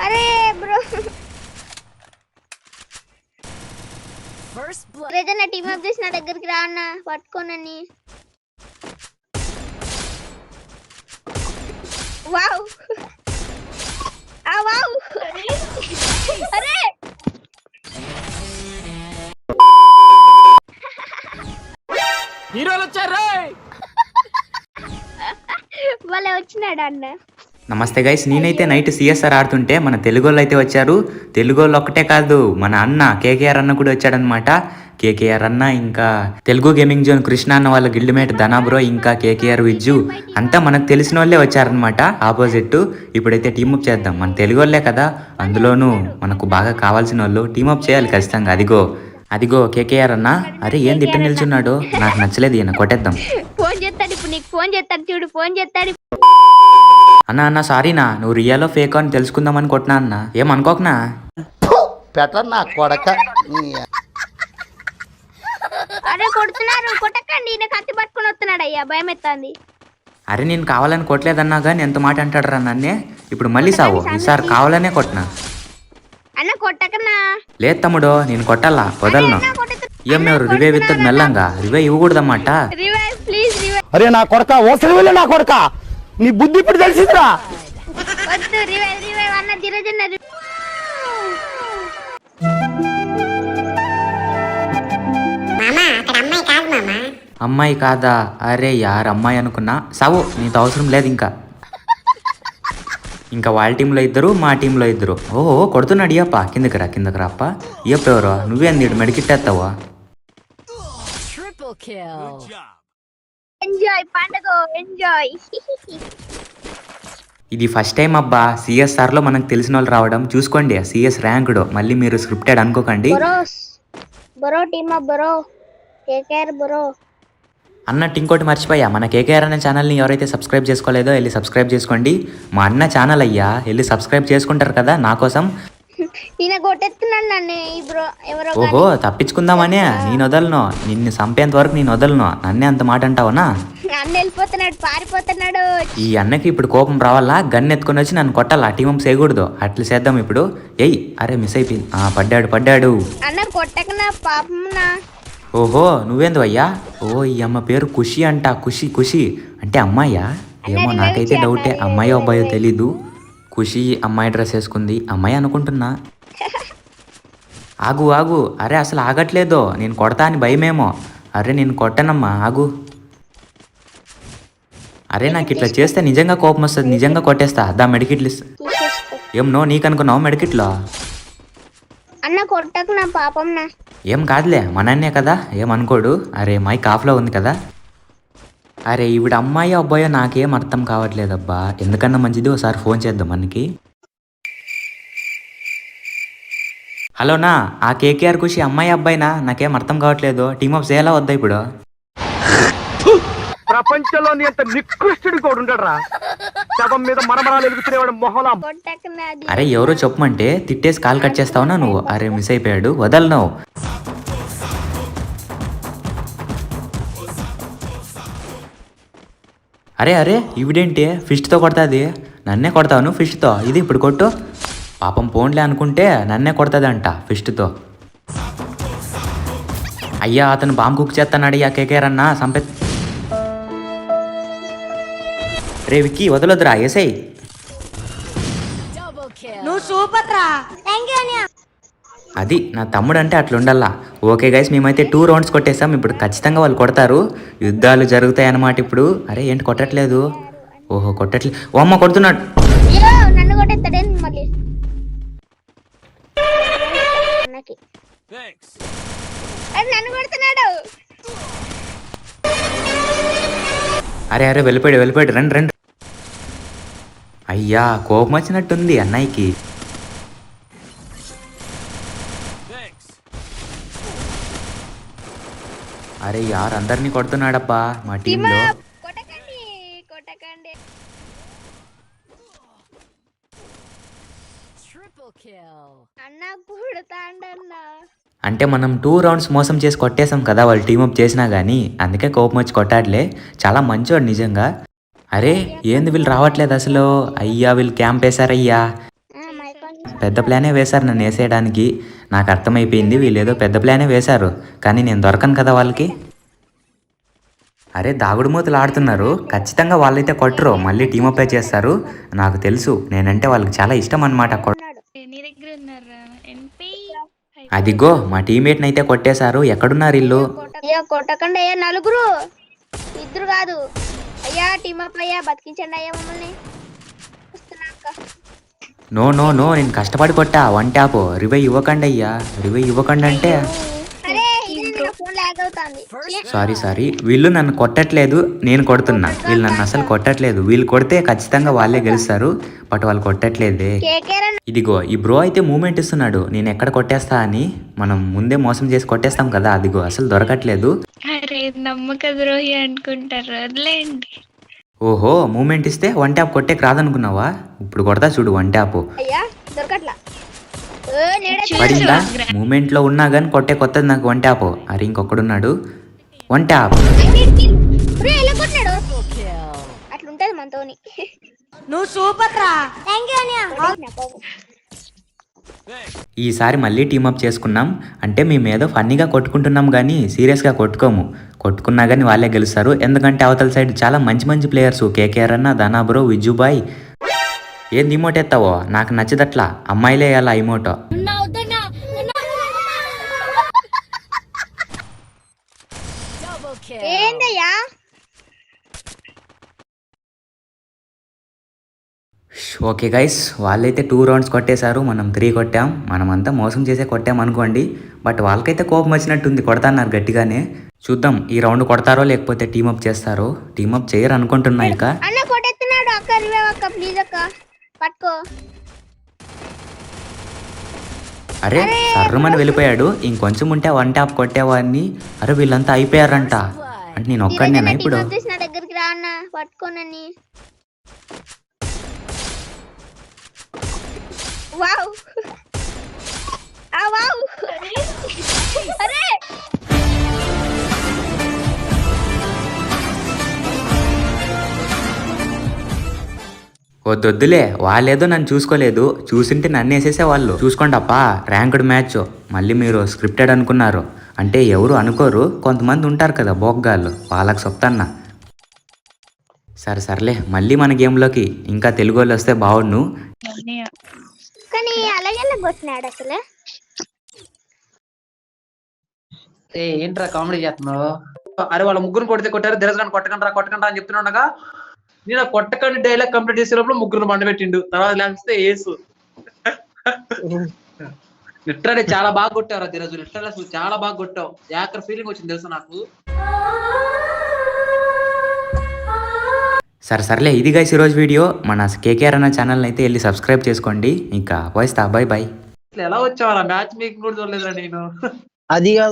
అరే బ్రో ఏదైనా team up చేసి నా దగ్గరికి రా అన్న పట్టుకోనని. వావ్ వావ్ అరే హీరోలు వచ్చారు వాళ్ళే వచ్చినాడు అన్న. నమస్తే గైస్, నేనైతే నైట్ సిఎస్ఆర్ ఆడుతుంటే మన తెలుగు వాళ్ళు అయితే వచ్చారు. తెలుగు వాళ్ళు ఒక్కటే కాదు, మన అన్న కేకేఆర్ అన్న కూడా వచ్చాడనమాట. కేకేఆర్ అన్న ఇంకా తెలుగు గేమింగ్ జోన్ కృష్ణ అన్న వాళ్ళ గిల్డ్ మేట్ ధనాబ్రో ఇంకా కేకేఆర్ విజ్జు అంతా మనకు తెలిసిన వాళ్ళే వచ్చారనమాట ఆపోజిట్. ఇప్పుడైతే టీమప్ చేద్దాం, మన తెలుగు వాళ్ళే కదా, అందులోనూ మనకు బాగా కావాల్సిన వాళ్ళు టీమప్ చేయాలి ఖచ్చితంగా. అదిగో కేకేఆర్ అన్న. అరే ఏం తిట్ట నిల్చున్నాడు, నాకు నచ్చలేదు, ఈయన కొట్టేద్దాం. ఫోన్ చేస్తాడు ఇప్పుడు, నీకు ఫోన్ చేస్తాడు చూడు, ఫోన్ చేస్తాడు. అన్న సారీనా, నువ్వు రియాలో ఫేక్ అని తెలుసుకుందామని కొట్టినా అన్న, ఏమనుకోకనా. అరే కొడుతున్నారు, కొట్టకండి, నేను కత్తి పట్టుకుని వస్తున్నాడు అయ్యా, భయం ఎత్తాంది. అరే నేను కావాలని కొట్టలేదన్నా కానీ ఎంత మాట అంటాడు రా నన్నే. ఇప్పుడు మళ్ళీ సావు, ఈసారి కావాలనే కొట్టినా. అన్న కొట్టకన్నా. లేదు తమ్ముడు, నేను కొట్టాలా, వదలను. ఏం ఎవరు రివైవ్ ఇస్తుంది మెల్లంగా, రివైవ్ ఇవ్వకూడదన్నమాట. Revive please, revive. అరే నా కొడక ఓసలి నా కొడక, నీ బుద్ధి ఇప్పుడు తెలిసిందిరా. వద్దు రివైవ్, రివైవ్ అన్న ధీరజన్న. అమ్మాయి కాదా? అరే యార్ అమ్మాయి అనుకున్నా. సావు, నీతో అవసరం లేదు ఇంకా వాళ్ళ టీంలో ఇద్దరు, మా టీంలో ఇద్దరు. ఓహో కొడుతున్నాడు ఇయప్ప, కిందకి రా అప్ప. ఇయప్ప ఎవరో, నువ్వేంది మెడికిట్టేస్తావా? ఎంజాయ్ పండుగ, ఎంజాయ్. ఇది ఫస్ట్ టైం అబ్బా సిఎస్ఆర్ లో మనకు తెలిసిన వాళ్ళు రావడం. చూసుకోండి సిఎస్ ర్యాంక్డ్, మళ్ళీ మీరు స్క్రిప్టెడ్ అనుకోకండి. బరో టీమ్ అప్ బరో, కేకేఆర్ బరో. అన్నట్టు ఇంకోటి మర్చిపోయా, మన కేకేఆర్ అనే ఛానల్ని ఎవరైతే సబ్స్క్రైబ్ చేసుకోలేదో వెళ్ళి సబ్స్క్రైబ్ చేసుకోండి. మా అన్న ఛానల్ అయ్యా, వెళ్ళి సబ్స్క్రైబ్ చేసుకుంటారు కదా నా కోసం. ఓహో తప్పించుకుందామనే నేను వదలను, నిన్ను చంపేంత వరకు నేను వదలను. నన్నే అంత మాట అంటావనా? పారిపోతున్నాడు. ఈ అన్నకి ఇప్పుడు కోపం రావాలా, గన్ ఎత్తుకొని వచ్చి నన్ను కొట్టాలా, టీమం చేయకూడదు. అట్లా చేద్దాం ఇప్పుడు. ఎయ్ అరే మిస్ అయిపోయింది. పడ్డాడు అన్న కొట్టకనా పాపంనా. ఓహో నువ్వేందు అయ్యా? ఓ ఈ అమ్మ పేరు ఖుషి అంట. ఖుషి అంటే అమ్మాయ్యా? ఏమో నాకైతే డౌటే, అమ్మాయో అబ్బాయో తెలీదు. ఖుషి అమ్మాయి డ్రెస్ వేసుకుంది, అమ్మాయి అనుకుంటున్నా. ఆగు అరే అసలు ఆగట్లేదు, నేను కొడతా అని భయమేమో. అరే నేను కొట్టనమ్మా, ఆగు. అరే నాకు ఇట్లా చేస్తే నిజంగా కోపం వస్తుంది, నిజంగా కొట్టేస్తా. దా మెడికిట్లు ఏం నో నీకు అనుకున్నావు మెడికిట్లో? అన్న కొట్టకు నా పాపం నా. ఏం కాదులే, మనన్నే కదా, ఏమనుకోడు. అరే మైక్ ఆఫ్లో ఉంది కదా. అరే ఈవిడ అమ్మాయి అబ్బాయో నాకేం అర్థం కావట్లేదబ్బా. ఎందుకన్నా మంచిది ఒకసారి ఫోన్ చేద్దాం మనకి. హలోనా, ఆ కేకేఆర్ ఖుషి అమ్మాయి అబ్బాయినా? నాకేం అర్థం కావట్లేదు. టీమప్ చేయాలా వద్దా ఇప్పుడు? ప్రపంచంలో ఎంత నికృష్టుడు కూడా ఉండడరా, శవం మీద మరమరాలు ఎలుగుతునేవాడు మొహలా. అరే ఎవరో చెప్పమంటే తిట్టేసి కాల్ కట్ చేస్తావునా నువ్వు? అరే మిస్ అయిపోయాడు, వదలను. అరే ఇవిడేంటి ఫిష్తో కొడతాది? నన్నే కొడతావు నువ్వు ఫిష్తో? ఇది ఇప్పుడు కొట్టు. పాపం పోన్లే అనుకుంటే నన్నే కొడతాదంట ఫిష్తో. అయ్యా అతను బాంబు కుక్ చేస్తున్నాడు అయ్యా కేకేఆర్ అన్న, సంపే. రే విక్కీ వదలొద్దురా, ఏసై. అది నా తమ్ముడు అంటే అట్లుండల్లా. ఓకే గైస్, మేమైతే 2 రౌండ్స్ కొట్టేసాం. ఇప్పుడు ఖచ్చితంగా వాళ్ళు కొడతారు, యుద్ధాలు జరుగుతాయి అన్నమాట ఇప్పుడు. అరే ఏంటి కొట్టట్లేదు? ఓహో కొట్టట్లేదు. ఓ అమ్మ కొడుతున్నాడు. నన్ను కొట్టేస్తాడే మళ్ళీ. నన్ను కొడుతున్నాడు. అరే వెళ్ళిపోయాడు. రండి. అయ్యా కోపం వచ్చినట్టుంది అన్నయ్యకి. అరే యార్ అందరినీ కొడుతున్నాడబ్బా మా టీంలో. కొట్టకండి. అన్న కొడతాండన్నా. అంటే మనం 2 రౌండ్స్ మోసం చేసి కొట్టేసాం కదా వాళ్ళు టీమప్ చేసినా కానీ, అందుకే కోపం వచ్చి కొట్టాడులే. చాలా మంచోడు నిజంగా. అరే ఏంది వీళ్ళు రావట్లేదు అసలు? అయ్యా వీళ్ళు క్యాంప్ వేసారయ్యా. పెద్ద ప్లానే వేశారు నన్ను వేసేయడానికి. నాకు అర్థమైపోయింది వీళ్ళు ఏదో పెద్ద ప్లానే వేశారు, కానీ నేను దొరకను కదా వాళ్ళకి. అరే దాగుడు మూతలు ఆడుతున్నారు, ఖచ్చితంగా వాళ్ళైతే కొట్టరు, మళ్ళీ టీమప్ చేస్తారు. నాకు తెలుసు, నేనంటే వాళ్ళకి చాలా ఇష్టం అనమాట. అదిగో మా టీమ్మేట్ని అయితే కొట్టేశారు. ఎక్కడున్నారు ఇల్లు? అయ్యా కొట్టకండి అయ్యా, నలుగురు, ఇద్దరు కాదు అయ్యా, టీమప్ అయ్యా, బతికించండి అయ్యా మమ్మల్ని. వస్తున్నా అక్క. నో నో నో, నేను కష్టపడి కొట్టా. One tap. రివైవ్ ఇవ్వకండి అయ్యా, రివైవ్ ఇవ్వకండి అంటే. అరే ఇది ఫోన్ లాగ్ అవుతుంది. సారీ, వీళ్ళు నన్ను కొట్టట్లేదు, నేను కొడుతున్నా. వీళ్ళు నన్ను అసలు కొట్టట్లేదు. వీళ్ళు కొడితే ఖచ్చితంగా వాళ్ళే గెలుస్తారు, బట్ వాళ్ళు కొట్టట్లేదే. ఇదిగో ఈ బ్రో అయితే మూమెంట్ ఇస్తున్నాడు, నేను ఎక్కడ కొట్టేస్తా అని. మనం ముందే మోసం చేసి కొట్టేస్తాం కదా, అదిగో అసలు దొరకట్లేదు. అరే నమ్మక ద్రోహి అనుకుంటారు, వదిలేండి. ఓహో, మూమెంట్ ఇస్తే వన్ ట్యాప్ కొట్టేకి రాదనుకున్నావా? ఇప్పుడు కొడతా చూడు వన్ ట్యాప్. అయ్యా దొరకట్లా. పడిందా? మూమెంట్ లో ఉన్నా గానీ కొట్టే కొత్తది నాకు వన్ ట్యాప్. అరే ఇంకొకడున్నాడు, వన్ ట్యాప్. అట్లుంటది మనతోని. నువ్వు సూపర్ రా. ఈసారి మళ్ళీ టీమప్ చేసుకున్నాం. అంటే మేము ఏదో ఫన్నీగా కొట్టుకుంటున్నాం కానీ సీరియస్గా కొట్టుకోము. కొట్టుకున్నా కానీ వాళ్ళే గెలుస్తారు, ఎందుకంటే అవతల సైడ్ చాలా మంచి మంచి ప్లేయర్స్. కేకేఆర్ అన్న, ధనా బ్రో, విజుబాయ్. ఏంది ఇమోట్ ఎత్తావో? నాకు నచ్చదట్లా, అమ్మాయిలే వేయాలా ఇమోటో. ఏందయ్యా ఓకే గైస్, వాళ్ళైతే 2 రౌండ్స్ కొట్టేశారు, మనం 3 కొట్టాం. మనమంతా మోసం చేసే కొట్టాం అనుకోండి, బట్ వాళ్ళకైతే కోపం వచ్చినట్టుంది, కొడతాన్నారు గట్టిగానే. చూద్దాం ఈ రౌండ్ కొడతారో లేకపోతే టీమప్ చేస్తారో. టీమప్ చేయరు అనుకుంటున్నా ఇక. అన్న కొట్టెత్తున్నాడు అక్క, రివైవ్ అక్క ప్లీజ్ అక్క, పట్టుకో. అరే సర్రమని వెళ్ళిపోయాడు, ఇంకొంచెం ఉంటే వన్ ట్యాప్ కొట్టేవాడిని. అరే వీళ్ళంతా అయిపోయారంట, అంటే నేను ఒక్కడినేనా ఇప్పుడు? నా దగ్గరికి రా అన్న, పట్టుకోనని. వావ్ ఆ వావ్. అరే వద్దొద్దులే, వాళ్ళేదో నన్ను చూసుకోలేదు, చూసింటే నన్ను వేసేసే వాళ్ళు. చూసుకోండి అప్ప, ర్యాంక్డ్ మ్యాచ్. మళ్ళీ మీరు స్క్రిప్టెడ్ అనుకున్నారు అంటే ఎవరు అనుకోరు, కొంతమంది ఉంటారు కదా బోగ్గాళ్ళు, వాళ్ళకి చెప్తాన్నా. సర్లే మళ్ళీ మన గేమ్లోకి ఇంకా తెలుగు వాళ్ళు వస్తే బాగుండు. కానీ అలాగే కొట్టినాడు అసలు. ఏంట్రా కామెడీ చేస్తున్నావు? అరే వాళ్ళ ముగ్గురు కొడితే కొట్టారు, దిరజగాని కొట్టకండి అని చెప్తున్నాడుగా. నేను కొట్టకండి డైలాగ్ కంప్లీట్ చేసే లోపల ముగ్గురు మండబెట్టిండు, తర్వాత లేకపోతే ఏసు. లిటరలీ చాలా బాగా కొట్టావు దిరజు, లిటరల్ అసలు చాలా బాగా కొట్టావు. యాకర్ ఫీలింగ్ వచ్చింది తెలుసా నాకు. సర్లే ఇది గైస్ ఈరోజు వీడియో. మన కేకేఆర్ అన్న ఛానల్ని అయితే వెళ్ళి సబ్స్క్రైబ్ చేసుకోండి. ఇంకా వాయిస్తా, బై. ఎలా వచ్చావు? మ్యాచ్ మేకింగ్ కూడా చూడలేదురా నేను. అది కాదు.